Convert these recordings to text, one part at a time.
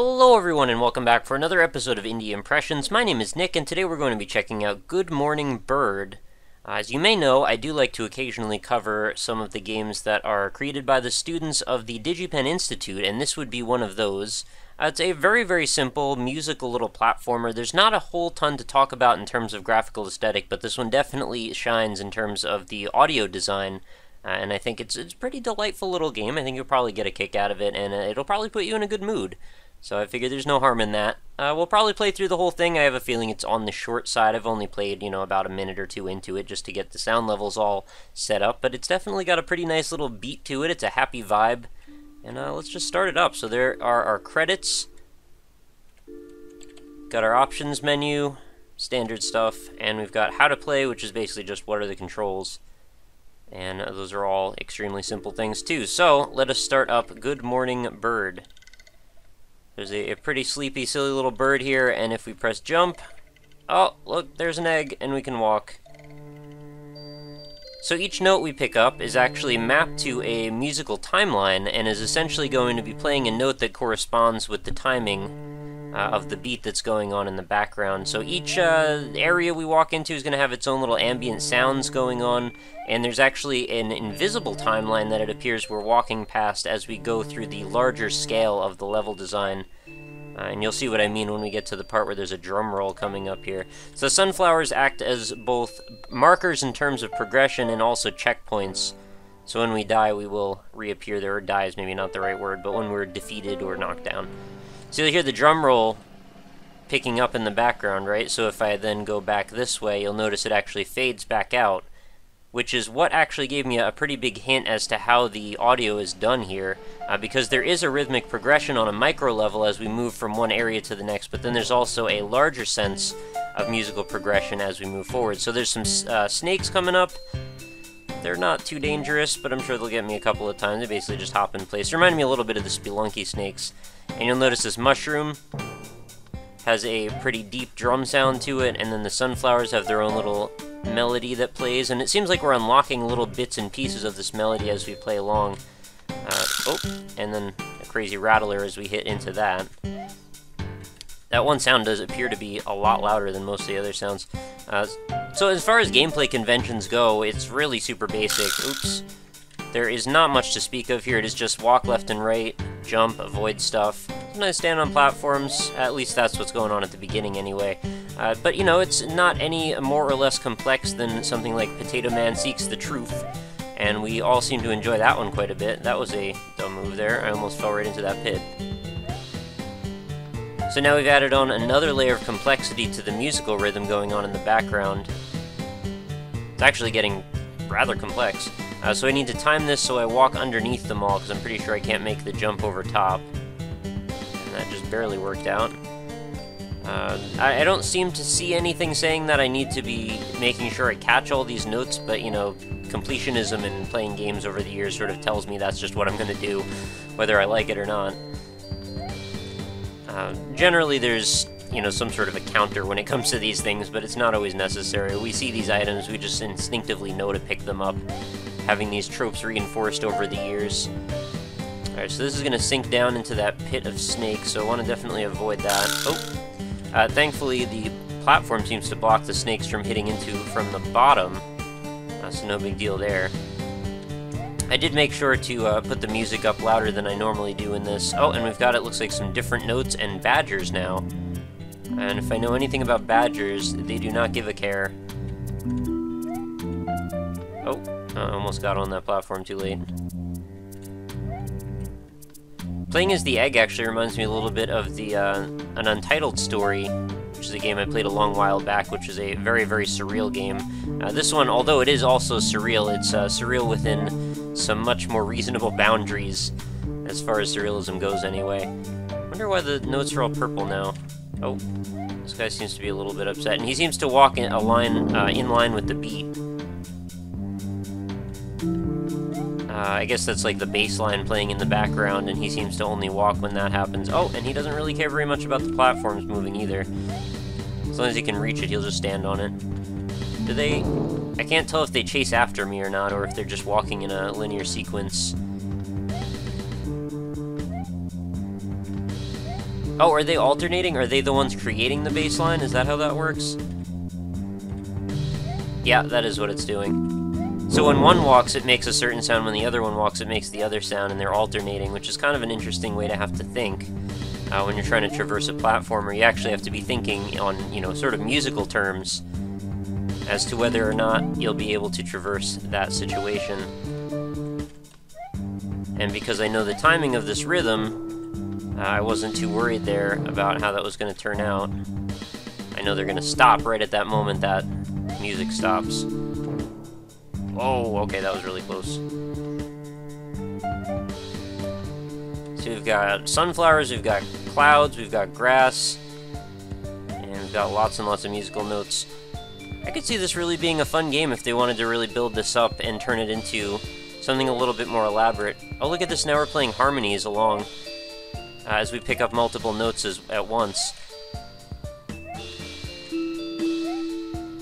Hello everyone and welcome back for another episode of Indie Impressions. My name is Nick and today we're going to be checking out Good Morning Bird. As you may know, I do like to occasionally cover some of the games that are created by the students of the DigiPen Institute, and this would be one of those. It's a very simple musical little platformer. There's not a whole ton to talk about in terms of graphical aesthetic, but this one definitely shines in terms of the audio design. And I think it's a pretty delightful little game. I think you'll probably get a kick out of it, and it'll probably put you in a good mood. So I figure there's no harm in that. We'll probably play through the whole thing. I have a feeling it's on the short side. I've only played, about a minute or two into it just to get the sound levels all set up. But it's definitely got a pretty nice little beat to it. It's a happy vibe. And let's just start it up. So there are our credits. Got our options menu, standard stuff. And we've got how to play, which is basically just what are the controls. And those are all extremely simple things too. So let us start up Good Morning Bird. There's a pretty sleepy, silly little bird here, and if we press jump, oh, look, there's an egg, and we can walk. So each note we pick up is actually mapped to a musical timeline, and is essentially going to be playing a note that corresponds with the timing of the beat that's going on in the background. So each area we walk into is going to have its own little ambient sounds going on, and there's actually an invisible timeline that it appears we're walking past as we go through the larger scale of the level design. And you'll see what I mean when we get to the part where there's a drum roll coming up here. So the sunflowers act as both markers in terms of progression and also checkpoints. So when we die, we will reappear there, or die is maybe not the right word, but when we're defeated or knocked down. So you'll hear the drum roll picking up in the background, right? So if I then go back this way, you'll notice it actually fades back out, which is what actually gave me a pretty big hint as to how the audio is done here, because there is a rhythmic progression on a micro level as we move from one area to the next, but then there's also a larger sense of musical progression as we move forward. So there's some snakes coming up. They're not too dangerous, but I'm sure they'll get me a couple of times. They basically just hop in place. They remind me a little bit of the Spelunky snakes. And you'll notice this mushroom has a pretty deep drum sound to it, and then the sunflowers have their own little melody that plays, and it seems like we're unlocking little bits and pieces of this melody as we play along. And then a crazy rattler as we hit into that. That one sound does appear to be a lot louder than most of the other sounds. So as far as gameplay conventions go, it's really super basic. Oops. There is not much to speak of here. It is just walk left and right, jump, avoid stuff. Sometimes stand on platforms. At least that's what's going on at the beginning anyway. But, it's not any more or less complex than something like Potato Man Seeks the Truth. And we all seem to enjoy that one quite a bit. That was a dumb move there. I almost fell right into that pit. So now we've added on another layer of complexity to the musical rhythm going on in the background. It's actually getting rather complex. So I need to time this so I walk underneath them all, because I'm pretty sure I can't make the jump over top. And that just barely worked out. I don't seem to see anything saying that I need to be making sure I catch all these notes, but, completionism and playing games over the years sort of tells me that's just what I'm going to do, whether I like it or not. Generally there's, some sort of a counter when it comes to these things, but it's not always necessary. We see these items, we just instinctively know to pick them up, having these tropes reinforced over the years. Alright, so this is going to sink down into that pit of snakes, so I want to definitely avoid that. Oh! Thankfully, the platform seems to block the snakes from hitting into from the bottom, so no big deal there. I did make sure to put the music up louder than I normally do in this. Oh, and we've got, it looks like, some different notes and badgers now. And if I know anything about badgers, they do not give a care. Oh, I almost got on that platform too late. Playing as the egg actually reminds me a little bit of the an Untitled Story, which is a game I played a long while back, which is a very surreal game. This one, although it is also surreal, it's surreal within some much more reasonable boundaries, as far as surrealism goes anyway. Wonder why the notes are all purple now. Oh, this guy seems to be a little bit upset, and he seems to walk in line with the beat. I guess that's like the bass line playing in the background, and he seems to only walk when that happens. Oh, and he doesn't really care very much about the platforms moving either. As long as he can reach it, he'll just stand on it. Do they... I can't tell if they chase after me or not, or if they're just walking in a linear sequence. Oh, are they alternating? Are they the ones creating the bass line? Is that how that works? Yeah, that is what it's doing. So when one walks, it makes a certain sound. When the other one walks, it makes the other sound, and they're alternating, which is kind of an interesting way to have to think. When you're trying to traverse a platformer, you actually have to be thinking on, you know, sort of musical terms as to whether or not you'll be able to traverse that situation. And because I know the timing of this rhythm, I wasn't too worried there about how that was going to turn out. I know they're going to stop right at that moment that music stops. Oh, okay, that was really close. So we've got sunflowers, we've got clouds, we've got grass, and we've got lots and lots of musical notes. I could see this really being a fun game if they wanted to really build this up and turn it into something a little bit more elaborate. Oh, look at this, now we're playing harmonies along as we pick up multiple notes at once.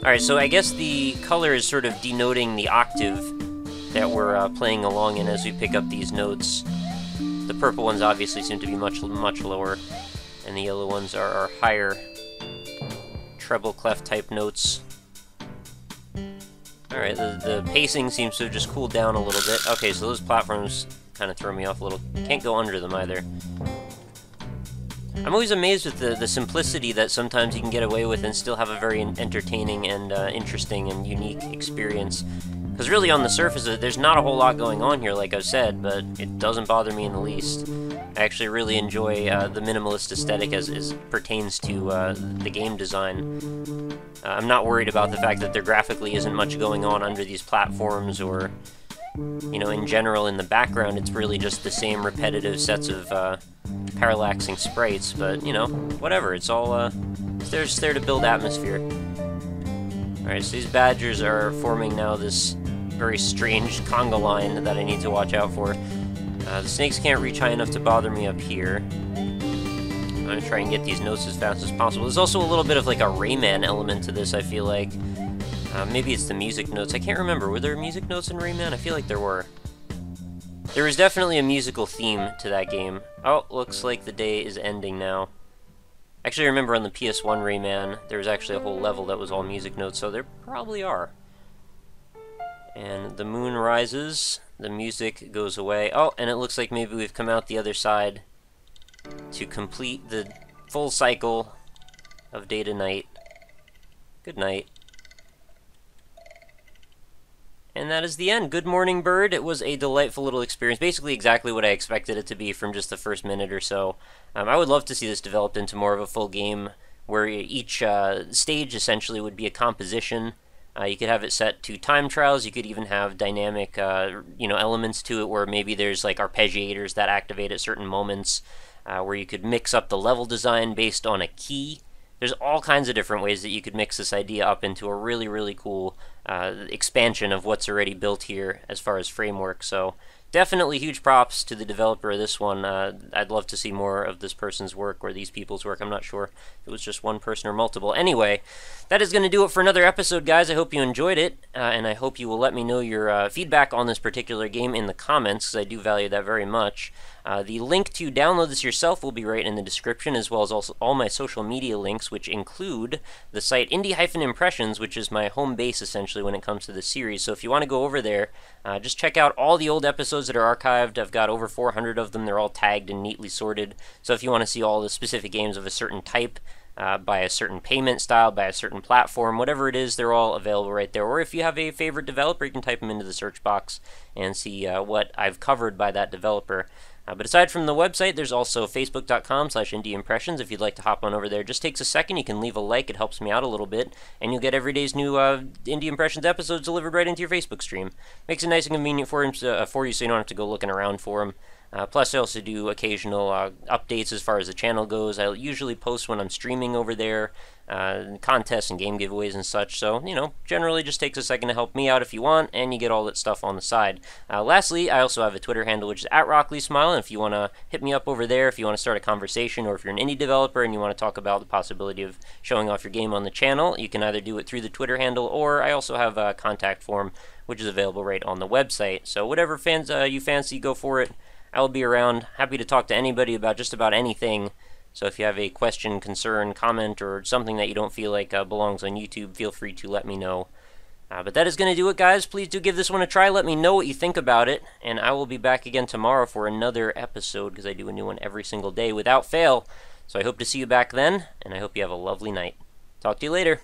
Alright, so I guess the color is sort of denoting the octave that we're playing along in as we pick up these notes. The purple ones obviously seem to be much lower, and the yellow ones are higher treble clef type notes. Alright, the pacing seems to have just cooled down a little bit. Okay, so those platforms kind of throw me off a little. Can't go under them either. I'm always amazed with the simplicity that sometimes you can get away with and still have a very entertaining and interesting and unique experience. Because really on the surface of it, there's not a whole lot going on here, like I've said, but it doesn't bother me in the least. I actually really enjoy the minimalist aesthetic as it pertains to the game design. I'm not worried about the fact that there graphically isn't much going on under these platforms, or, you know, in general in the background it's really just the same repetitive sets of parallaxing sprites, but, you know, whatever, it's all, it's there to build atmosphere. Alright, so these badgers are forming now this very strange conga line that I need to watch out for. The snakes can't reach high enough to bother me up here. I'm gonna try and get these notes as fast as possible. There's also a little bit of like a Rayman element to this, I feel like. Maybe it's the music notes. I can't remember. Were there music notes in Rayman? I feel like there were. There was definitely a musical theme to that game. Oh, looks like the day is ending now. Actually, I remember on the PS1 Rayman, there was actually a whole level that was all music notes, so there probably are. And the moon rises, the music goes away. Oh, and it looks like maybe we've come out the other side to complete the full cycle of day to night. Good night. And that is the end. Good morning, bird. It was a delightful little experience. Basically exactly what I expected it to be from just the first minute or so. I would love to see this developed into more of a full game where each stage essentially would be a composition. You could have it set to time trials. You could even have dynamic you know, elements to it where maybe there's like arpeggiators that activate at certain moments, where you could mix up the level design based on a key. There's all kinds of different ways that you could mix this idea up into a really, really cool expansion of what's already built here as far as framework. So definitely huge props to the developer of this one. I'd love to see more of this person's work, or these people's work. I'm not sure if it was just one person or multiple. Anyway, that is going to do it for another episode, guys. I hope you enjoyed it, and I hope you will let me know your feedback on this particular game in the comments, because I do value that very much. The link to download this yourself will be right in the description, as well as also all my social media links, which include the site Indie-Impressions, which is my home base, essentially, when it comes to the series. So if you want to go over there, just check out all the old episodes that are archived. I've got over 400 of them. They're all tagged and neatly sorted. So if you want to see all the specific games of a certain type, by a certain payment style, by a certain platform, whatever it is, they're all available right there. Or if you have a favorite developer, you can type them into the search box and see what I've covered by that developer. But aside from the website, there's also facebook.com/indieimpressions. If you'd like to hop on over there, just takes a second. You can leave a like. It helps me out a little bit. And you'll get every day's new Indie Impressions episodes delivered right into your Facebook stream. Makes it nice and convenient for you so you don't have to go looking around for them. Plus, I also do occasional updates as far as the channel goes. I usually post when I'm streaming over there, contests and game giveaways and such. So, you know, generally just takes a second to help me out if you want, and you get all that stuff on the side. Lastly, I also have a Twitter handle, which is @RockLeeSmile, and if you want to hit me up over there, if you want to start a conversation, or if you're an indie developer and you want to talk about the possibility of showing off your game on the channel, you can either do it through the Twitter handle, or I also have a contact form, which is available right on the website. So whatever you fancy, go for it. I will be around, happy to talk to anybody about just about anything So if you have a question, concern, comment, or something that you don't feel like belongs on YouTube, feel free to let me know. But that is going to do it, guys. Please do give this one a try. Let me know what you think about it. And I will be back again tomorrow for another episode, because I do a new one every single day without fail. So I hope to see you back then, and I hope you have a lovely night. Talk to you later.